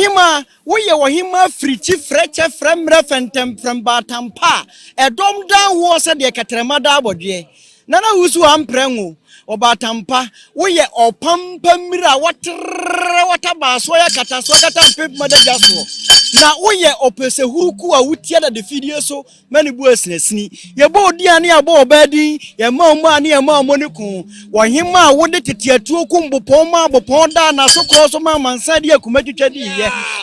Wahima, we are Wahima free chief frecha from Refentem from Batampa. A dom down was a dear Catremada bodye. Nana usu amprengu. Obatampa, we are o pampa mira what about soya cataswagata pip mother jasso. Na we are opese huku a wutiada the video so many business ni. Your body and your bow bedding, your mamma and your mamonico. Wahima would it tear two kumbo poma, boponda, na so close of mamma and said, ya kumeti,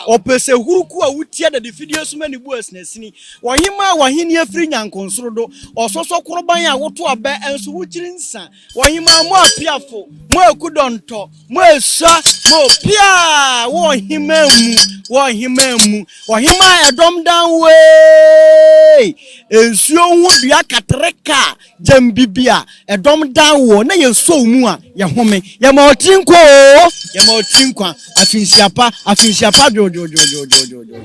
opese huku a wutiada the video so many business ni. Wahima wahinia free and consodo, or so kurobanya, what to a bear and so which Wahima more piafo, more kudonto, more sir, more pia, Wahimemu, Wahima a dom down way. Ensuo would be a catreka, Jambibia, a dom down war, na ye so mua, Yahome, Yamotinko, Afinsiapa, Jojo.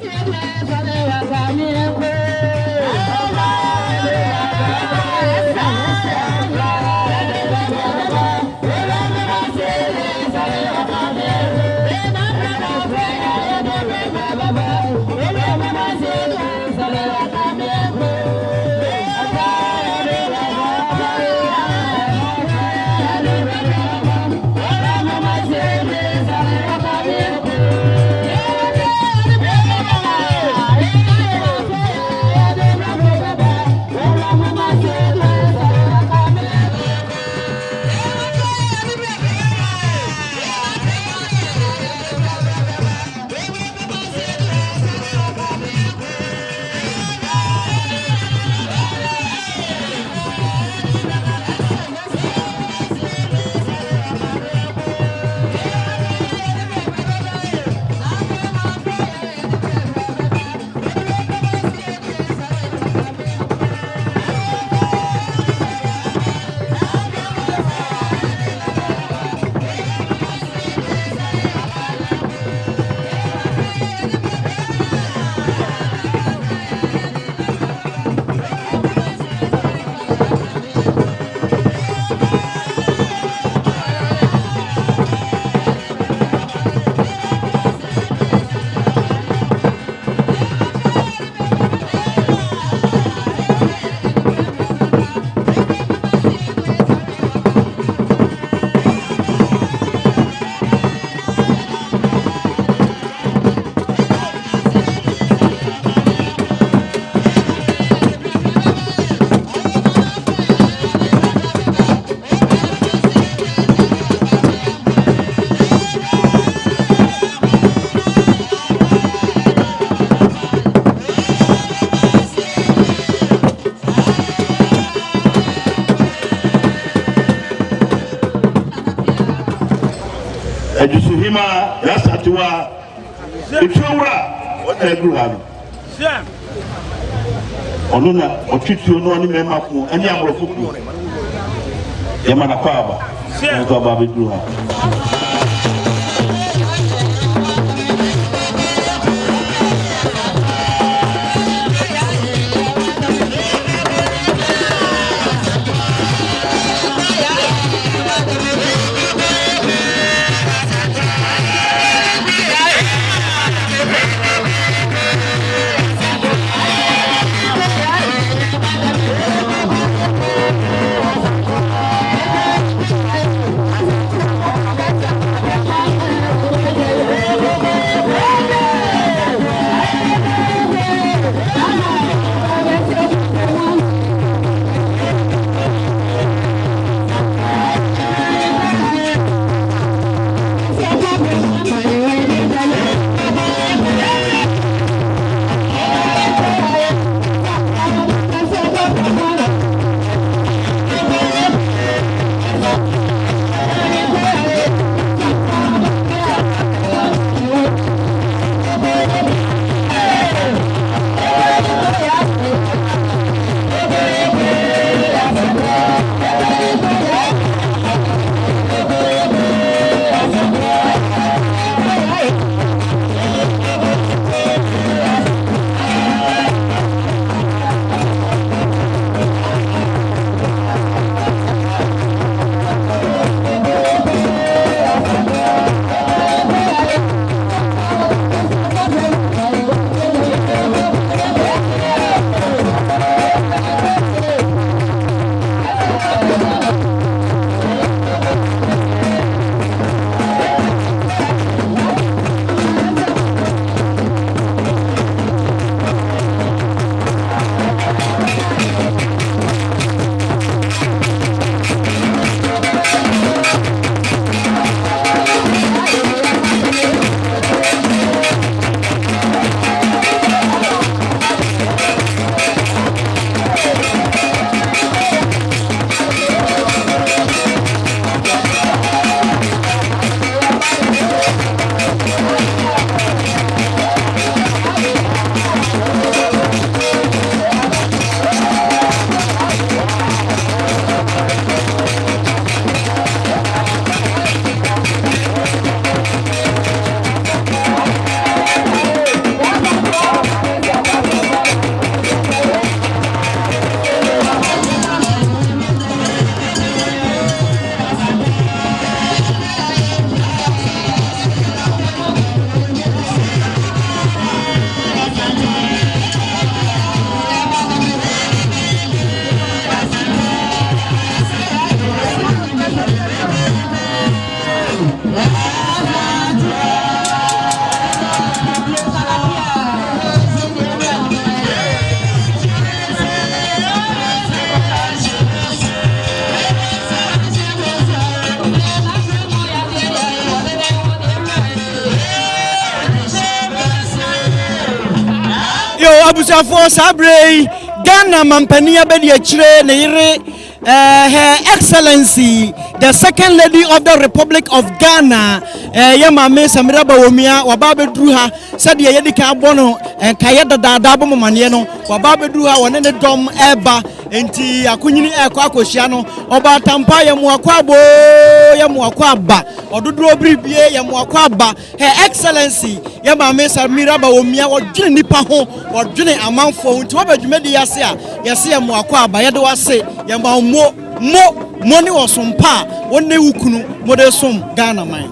HEMAA ASANTEWAA what I grew up. Onuna, Ochitu, no one member, any number of football. Yamana Paba, Baby grew up. abusafo sabre Ghana mampania be de chire ne yire Her Excellency the second lady of the Republic of Ghana Yamame Samira BAWUMIA wababe druha said ye yedika abono kayeda dada bo mamane no wababe druha wone ne dom eba enti akunyini ekọ akohia no oba tampa yemu akwabo yemu akwaba ododro bribie yemu akwaba Her Excellency Yamame Samira BAWUMIA wodwene nipa ho wodwene amanfo nti wobadwumedi yase a yase yemu akwaba yede wase yema Money was some pa, one day ukunu, model some Ghana mine.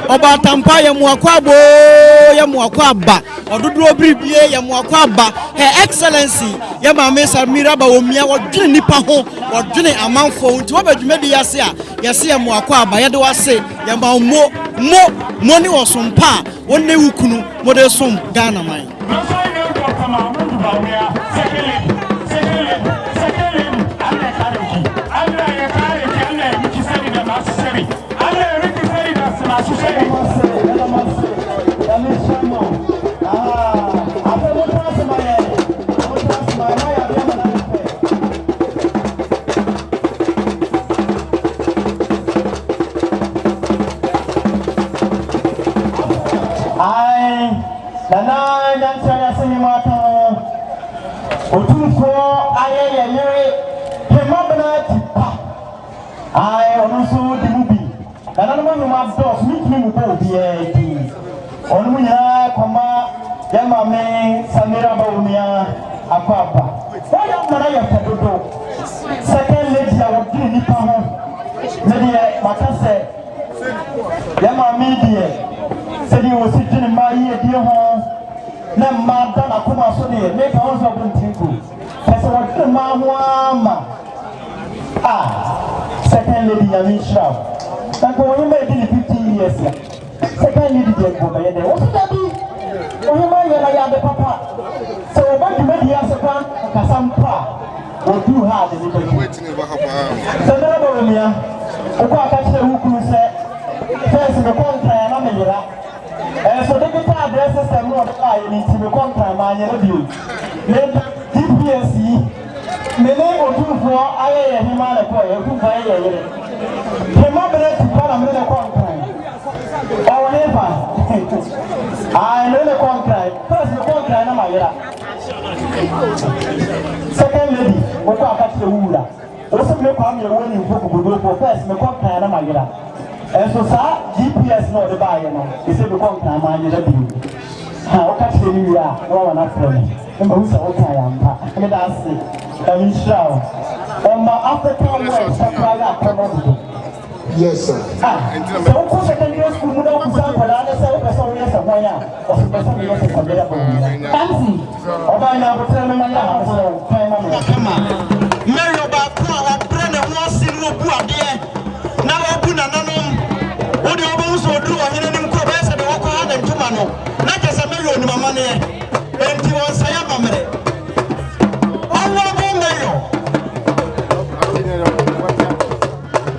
Oba tampa ya muakwabo ya muakwaba ododro bribie ya muakwaba Her Excellency Yamame Samira BAWUMIA wodwene nipa ho wodwene amanfo nti wobadwumedi yase a yase ya muakwaba yede wase ya mo ni osompa wonne wukunu model som Ghana man Yamame Samira BAWUMIA Appiah. Second lady I would give nipa ho. Maybe makase. Yamame die. said he was sitting in my ear, dear home. Now, Madonna, come on, so near, make a house of them tinkle. That's what the mamma. Second lady, Yamisha. That's what we made in 15 years. Second lady, what's that? I am the papa. So, what you made here, Sapan, Casampa, or too hard in the waiting. So, now, Baumia, I catch the hook who said, first in the contract, and so they get address system not into the contract, my review. Then, DPSC, the name of 2 for HEMAA, HEMAA to Panama contract. Our neighbor, I know the contract. First, the contract, and my second lady, what I catch the wood. Also, make family running for first, the contract, and my and so, sir, GPS not the buyer. He said, the contract, my review. How catch the new year, one after me. And who's okay, I am. And that's it. I'm sure. On my African way, supply that commodity. Yes, sir. So, who secondary school, no one can put on the same person, yes, or why not? Or the person, yes, is available. Fancy. Or by now, tell me, my love, so time on Mary Obaka, or Brennan was in the poor there. Now, open another. What do you also do? I didn't even come and walk around and tomorrow. Not as a million money. And you want to say, I'm a minute.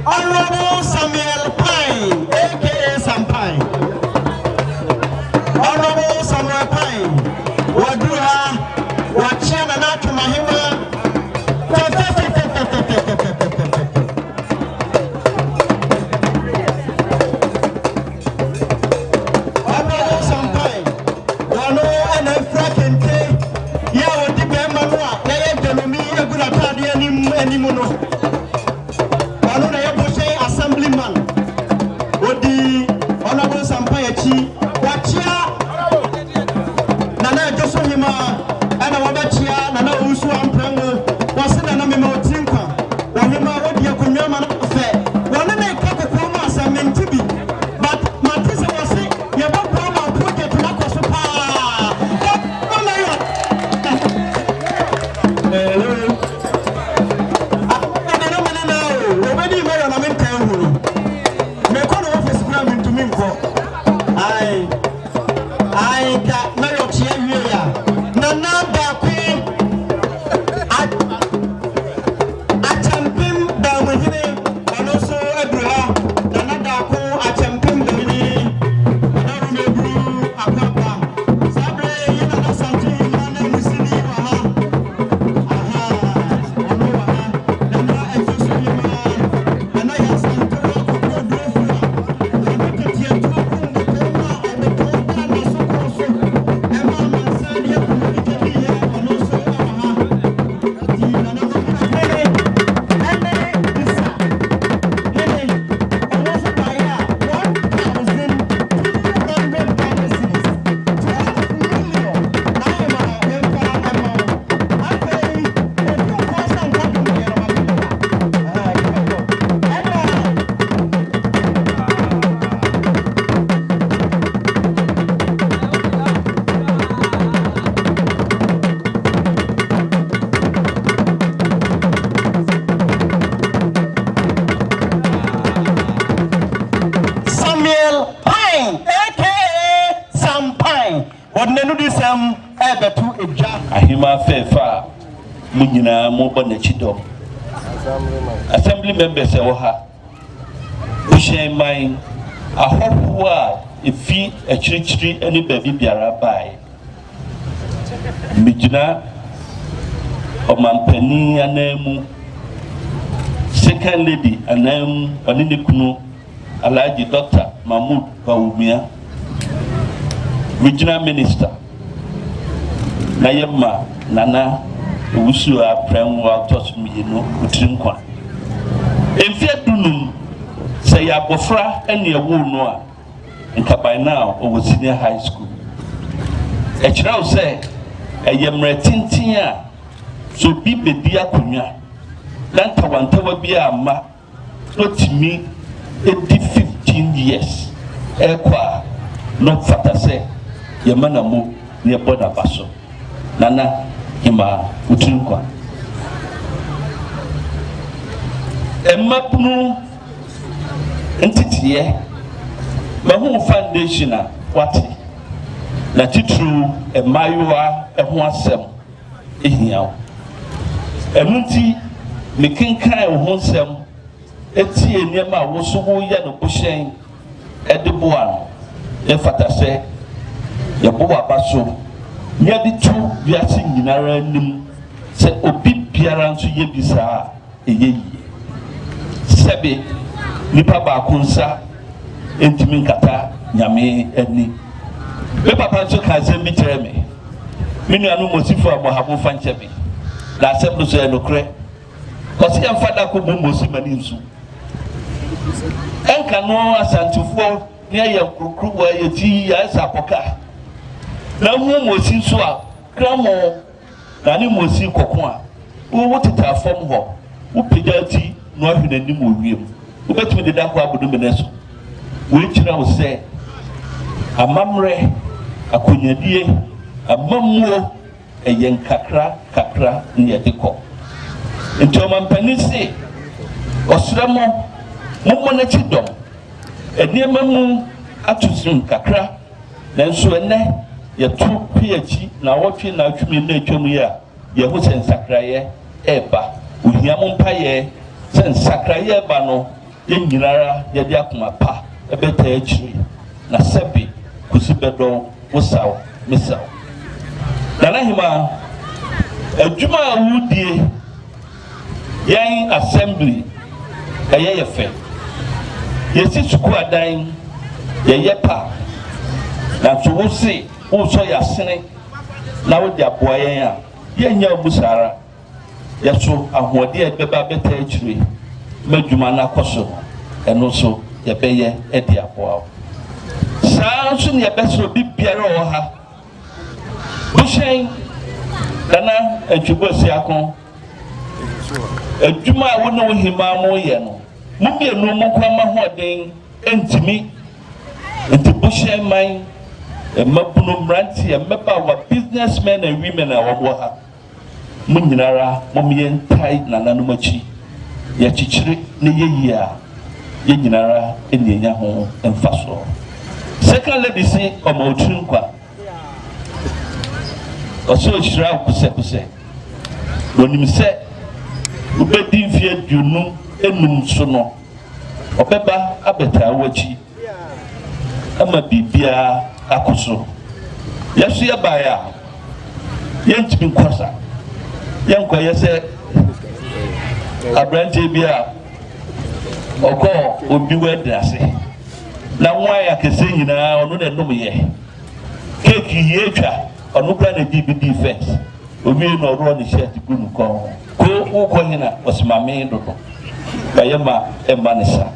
Honorable Samuel Pine, aka Sam Pine. Honorable Samuel Pine, Waduha, Wachana Natu Mahima. Honorable Sam Pine, Wano and a Frakente, Yaw Dibemanoa, Nayabelumi, a good Acadian anymore. Assemblyman, with the Honorable Sampayachi, Wachia, Nana Joshua, and Wabachia, Nana Usu and Prango, was in an Amimo Tinka, Wahima, what you could know, man, affair. One may take a promise and meant to be, but Matissa was saying, you have a promise, put it to Nakosupa. Ahima Fefa, Munina, Mobana Chido. Assembly members, Oha, Ushay Mine, a hope if he a church any baby biara by Mijina or Mampeni and second lady and then Paninikuno, Alaji Doctor Mahmoud BAWUMIA, regional minister. Nayema Nana Usu Appiah was me no Utrinkwa. If you do say ya bofra and your wool noa, and by now over senior high school. A child say, a yamre tintia, so be dear Kunya. Lanta one tower be a ma, not me, 15 years. Equa, no fata se yemana mu ne boda baso nana HEMAA utunkwa emapnu entitiye mahu foundation a wate na titru emayoa eho asem ehiawo emunti mekenkan eho nsem etie niema wo so wo ye no bohyen edeboa no efata se yebo abaso nyadi tu biase nyinara nim se obi biara nso ye bisa eyeyi sebe nipa ba kunsa entimi nkata nyame ani be papa nso ka se mi kyerɛ me minu anu mosifo abohabo fanche bi na asem so enokre kosi yam fada ko mosi mani nsu enka no asantefo ne aye krukru wa yeti ya sapoka na hu mosi nso a kramo na ne mosi kokon a wo teta fam ho wo pejati no ahwe nanim owiem wo betumi de danko abodu meneso wo kyira wo se amamre akonyadie amamuo eyen kakra ne yedekọ ntoma mpanisi osramo mo na chidom eniema mu atusun kakra nanso ene yetu piachi na wotwe na atwumi na atwum ya yehu sensakraye eba ohiam mpaye sensakraye eba no yenyirara yede akoma pa ebeta achiri na sebi kusibedo wosaw misaw nana HEMAA adwuma awudie yan assembly eye fe yesi suku adan ye pa na so wo se wo so yasene na wo de aboa yan a yenya obusara yeso ahode e beba beta achire madwuma na koso eno so ye beye e de aboa saa so ne beso bibiara o ha bushen dana atwibosi akon adwuma a wono HEMAA mo ye no mo bi enu mo kwa ma hoden entimi enti bushen man emabunu mranti emeba wa businessmen and women a wo ha mo nyinara mo me ntai nananu machi ya chichire ne yeyi a ye nyinara enienya ho emfaso second lady say omo otunkwa oso shira kuse wonim se ubedi mfie dunu enum so no obeba abeta wachi ama bibia akoso yesu ya baya yentimi kwasa yenkwa yese abrante bia oko obi wedrase na nwa ya kese nyina onu na enum ye keki yetwa onu kra na bibi defense obi no ro ni shirt gunu ko ko hina osimame dodo kayema emanisa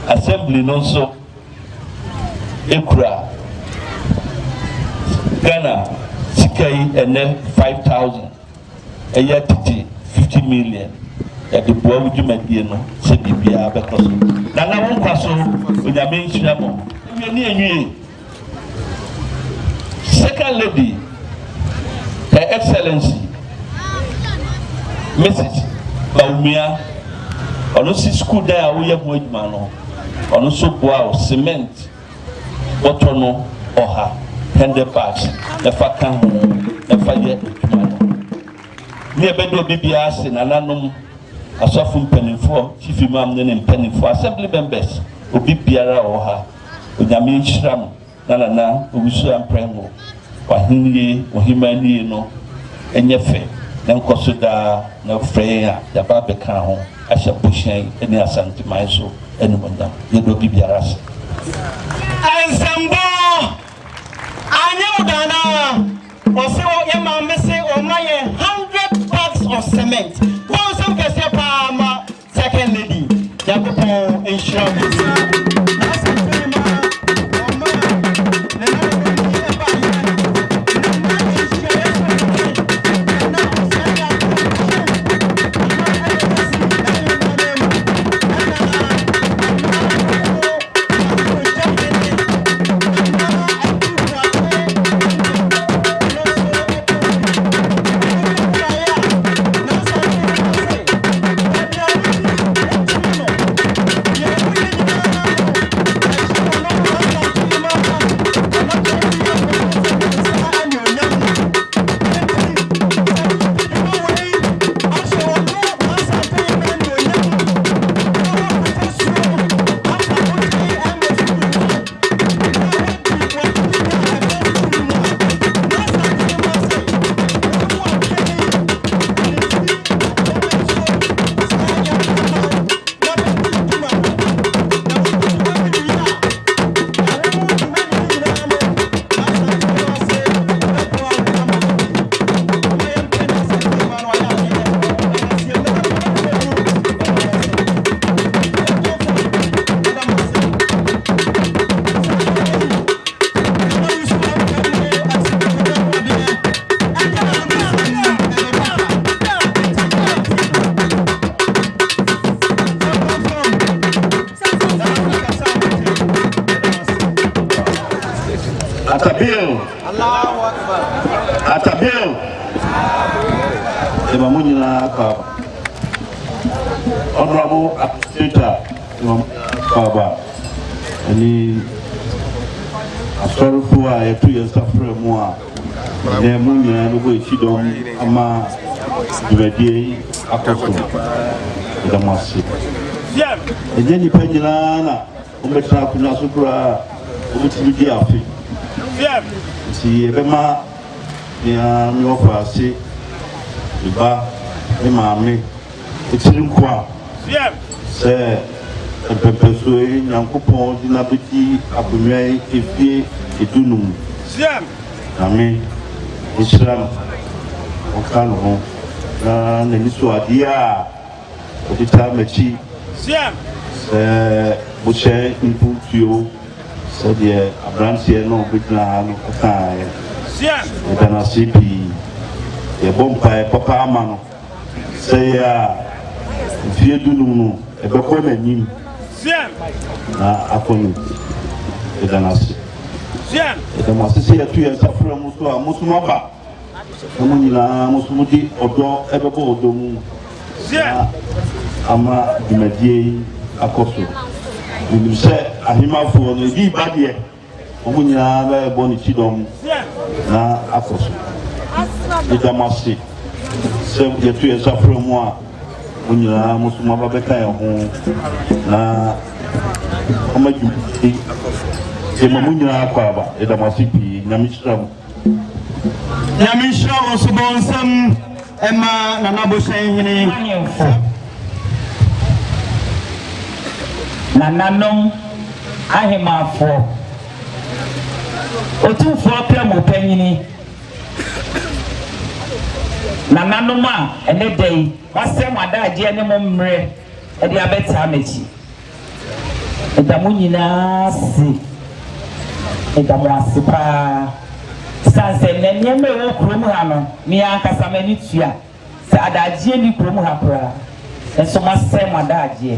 assembly no so ekura Ghana sikai ene 5,000 eya titi 50 million ya de boa wudumadi no se bibia bekoso na won kwaso onyame nhiramo ni enwie second lady her excellency Mrs. BAWUMIA ono si school da a wo ye ho adwuma no ono so boa cement bottle no oha 100 bags na fa kan ho na fa ye adwuma no ni ebedo bibia se nananom asofo mpanimfo chief imam ne mpanimfo assembly members obi biara oha onyame nhyiram na owisu amprengo wahinye ohimani no enyefe na nkoso da na freya da babe kan ho ahya bushen eni asante man so enumanda yedo bibiara se ansambo anyudana ose o yema mese o maye 100 bags of cement ko some kese pa ma second lady yakopo insurance Atabil. Atabil. Emamuna ka. Honorable Administrator Kaba. Ani asɔrofo a yɛto yɛ safra mu a na mu nyinaa no bɔ ekyidɔm ama dwumadie yi akɔ so ɛda mo ase ɛnyɛ nnipa nyinaa na wɔbɛtena akonnwa so koraa wɔbɛtumi di afe nti yɛbɛma nea me wɔfa ase me ba me maame ɛkyiri nko a sɛ mpɛmpɛso yi nyankopɔn de na bɛdi akonnwa yi efie edunum na me nhyira no ɔka no ho na n'ani so adeɛ a ɔde taa m'akyi sɛ bohyɛ mpuntuo sɛdeɛ aberanteɛ no ɔbɛgyina ha no ɔkaeɛ yɛda no ase pii yɛbɔ mpaeɛ papa ama no sɛ yɛ a mfie dunum no ɛbɛkɔ n'anim na akɔ no yɛda no ase yɛda mo ase sɛ yɛto yɛn safra mu so a mo so maba na mo nyinaa mo so mode ɔdɔ ɛbɛbɔ ɔdɔ mu na ama dwumadie yi akɔ so menim sɛ ahemafoɔ no ɛdi ba deɛ ɔmo nyinaa bɛbɔ ne kyidɔm na akɔ so yɛda mo ase sɛ yɛto yɛn safra mu a mo nyinaa mo so maba bɛka yɛn ho na ɔma dwumadie yɛma mo nyinaa akɔ aba yɛda mo ase pii nyame hyira mo nyame hyira wɔ so bɔ nsɛm ɛma nanabohyɛn hene nananom ahemafoɔ otumfoɔ pɛ mo panyini nananom a ɛne da yi wasɛm adagyeɛ ne mo mmerɛ ɛde abɛtaa m'akyi ɛda mo nyinaa se ɛda mo ase paa sanse na nneɛma ɛwɔ kurom ha no me ankasa m'ani tua sɛ adagyeɛ ni kurom ha koraa nso masɛm adagyeɛ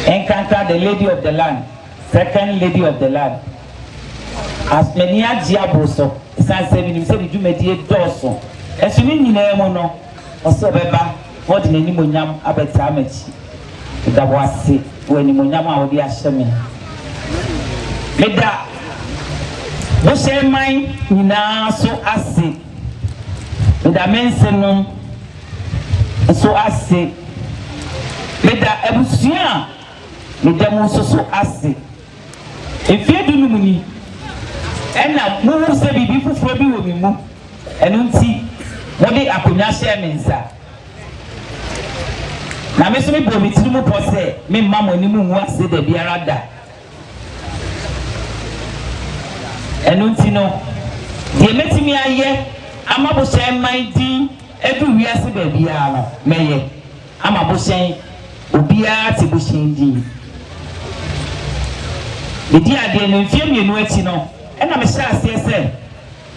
encounter the lady of the land, second lady of the land. As many as Diabroso, San Seven, said, you may dear Dawson. As you mean, you know, or so beba, what in any munyam abetamage. That was sick when you munyama would be ashamed. Meda, no shame mine, you now so assy. With a mention, so assy. Meda, Ebusia. Me demo so ase efie dunu mu ni ena mo hu se bibi fufuro bi wo mi mu enu nti mo de akonya hye me nsa na me so me bo mi tiri mu po se me mma mo ni mu hu ase da biara da enu nti no de metimi aye ama bo hye man din edu wiase da biara no meye ama bo hye obiara te bo hye din Medi ade no mfie mienu achi no ena me hye ase se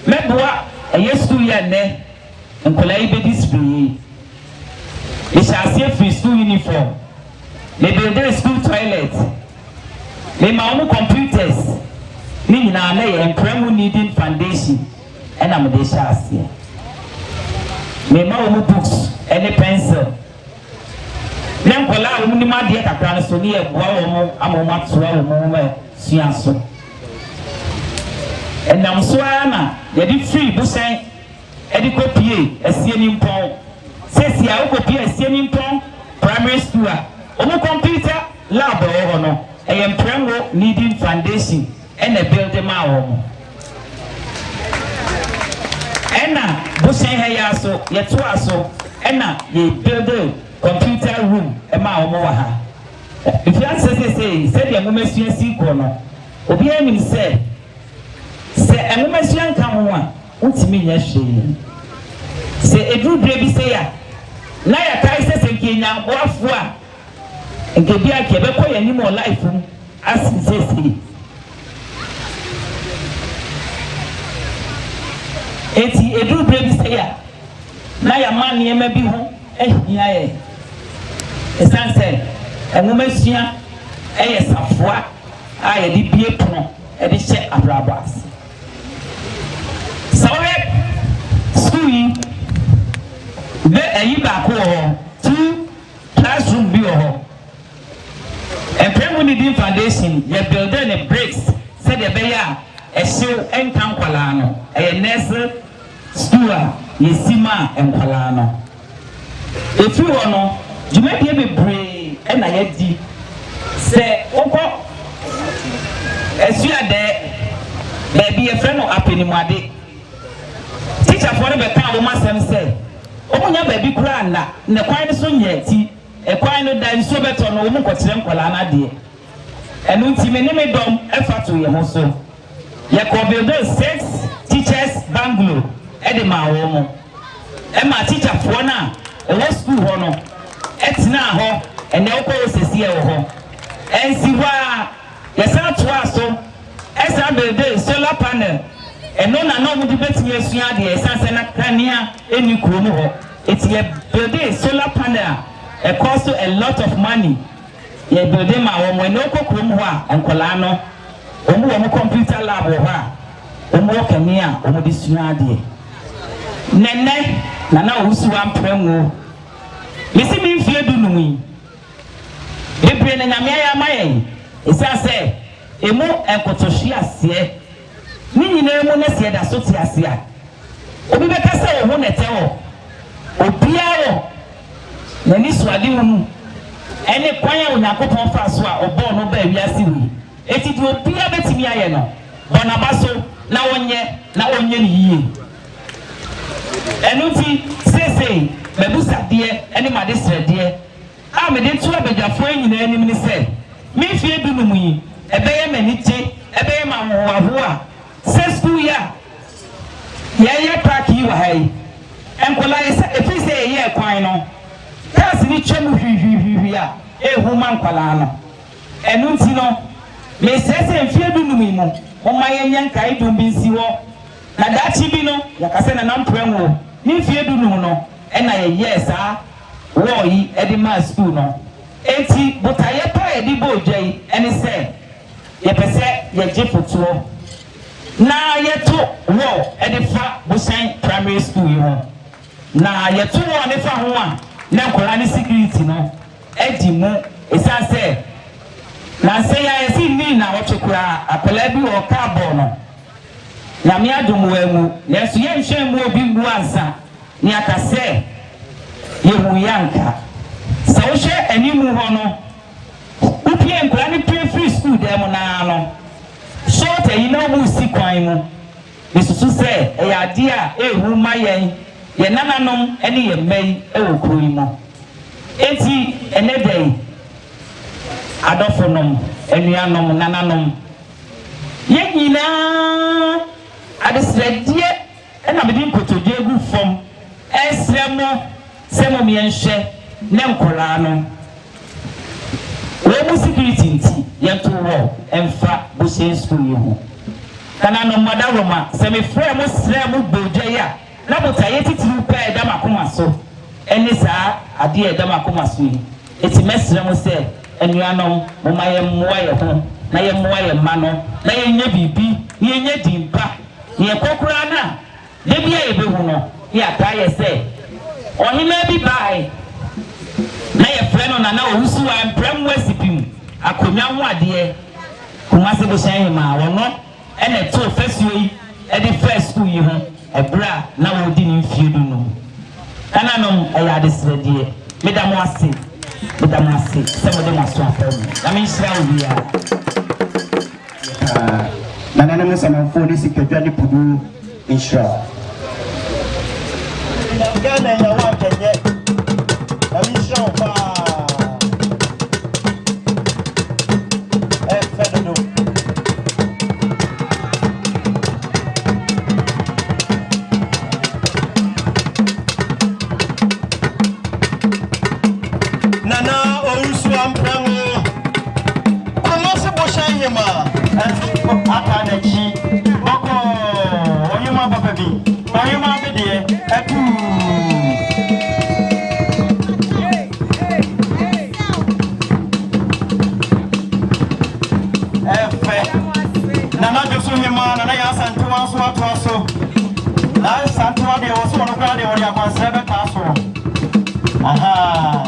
meboa yesu ya ne nkola yi be display me hye ase free school uniform me build school toilet me ma omo computers ni nyina na ye empremu needing foundation ena me de hye ase me ma omo books ene pencil ne nkola omo ni ma de kakra no so ne ye boa omo amoma toa omo Siaso. And I'm so Anna, yet free Busan, Edico P. a CNM Pong. Says Yako P. a CNM Pong, primary school. Omo computer, lab or no. I am Prango needing foundation and a building my home. Anna, Busan Hayaso, Yatuaso, Anna, ye build a computer room and my home. If you say, said the woman see corner, Obia him say, a woman young come one, what's me yesterday? Say a good baby say, Naya Kaiser and Kenya, or four, and Kebia Quebeco any more life as he says he. It's a good baby say, Naya man near maybe home, eh, a sunset. A woman here, a safwa, I did be a pono, ɛde hyɛ abrabas sawre school be ayi baako wɔ 2 classroom bi wɔ hɔ Employment Foundation ye build the bricks said the beya a show and Camqualano a nurse school Yesima and Palano. If you want you may be able to pray and I had say Oko as you are there there be a friend of Appiah teacher for the town must say Omonya baby granda na kwai so nyati e kwai no dan so beto no wo mkotirem kwala na de enu ntime ne me dom efa to ye ho so ye ko build 6 teachers bungalow e de ma wo mo e ma teacher fo na e wo school ho no etina ho e ne wo ko sesi e wo ho ensi wa ye sa to aso e sa build solar panel eno na no mu di betimi asua de e sanse na kania eni kuro ho it's a building solar panel it costs a lot of money ye building ma wo no ko kuro ho a enkola no omu wo computer lab ho a omu kania omu di sua de nene na usu ampremu misi mi fie du numi ebre na nyame ya maye isanse emu enkotohwe ase ni nyina mu na se da so ti ase a obi be kasa wo ho nete wo obiaro na ni so ade mu ene kwanya onyankopon fa so a obo no ba wiase wi eti di obia betimi aye no bona baso na wonye ni yiye enuti sese bebusa de ene made srede a me de to abadwafo nyina anim ni se me fie du no mu yi ebeye manite ebeye mawo a school ya park yi wa hai enkola isa efi se ye kwan no tas ni twemu hwihwihwi a ehuma nkola no enu nti no me sese mfie du numi mu o ma ye nyankai dum bi nsi wo na dachi bi no yakase na nampren wo ni mfie du num no e na ye yesa wo yi e di ma school no enti botaye pa e di bojai eni se ye pese ye jefotuo na yeto wo edifa busan primary school yi ho na yeto wo ne fa ho a na nkola ne security no edi mu esanse na se ya esi ni na wochekura apela bi wo carbon no na me adum wa mu na so ye nhwe mu obi ngu ansa ni akase ye hu yanka so wo hwe animu ho no upie nkola ne free school dem na no short e na mu si kwan mu besusu se e ya de a ehu ma yen ye nananom ene ye mai e wo kuro yi mu enti ene dai adofonom enuanom nananom ye nyina adesredie ena bedi nkotodie gu fom esremo semo mienhwe ne nkola no wo security nti yento wo emfa busen school yi ho kana no madaroma se me frɛ mo srɛ mo bodwa ya na botaye titiri pa eda makoma so eni saa ade eda makoma so yi eti mesrɛ mo se enuanom mo maye mmoa ye ho na ye mmoa ye ma no na ye nya bibi ye nya dimpa ye kokura na de bia ye behu no ya ta ye se ohima bi bai na ye frɛ no na owusu wa mprem wasipim akonya ho ade KUMASI-BOHYEN HEMAA wono ene to fesuo yi e di first school yi ho ebra na wo di ni mfie du no kana no e ya de sredie medamo ase se mo de maso afam na me nhira wo ya na nana mo sama fo ni siketwa ni pudu nhira Gana ya wa kenye na me nhira fa Asantewa na Nyansapo so atoso na Asantewa de wo so no kwa de wo ya kwansere beka so aha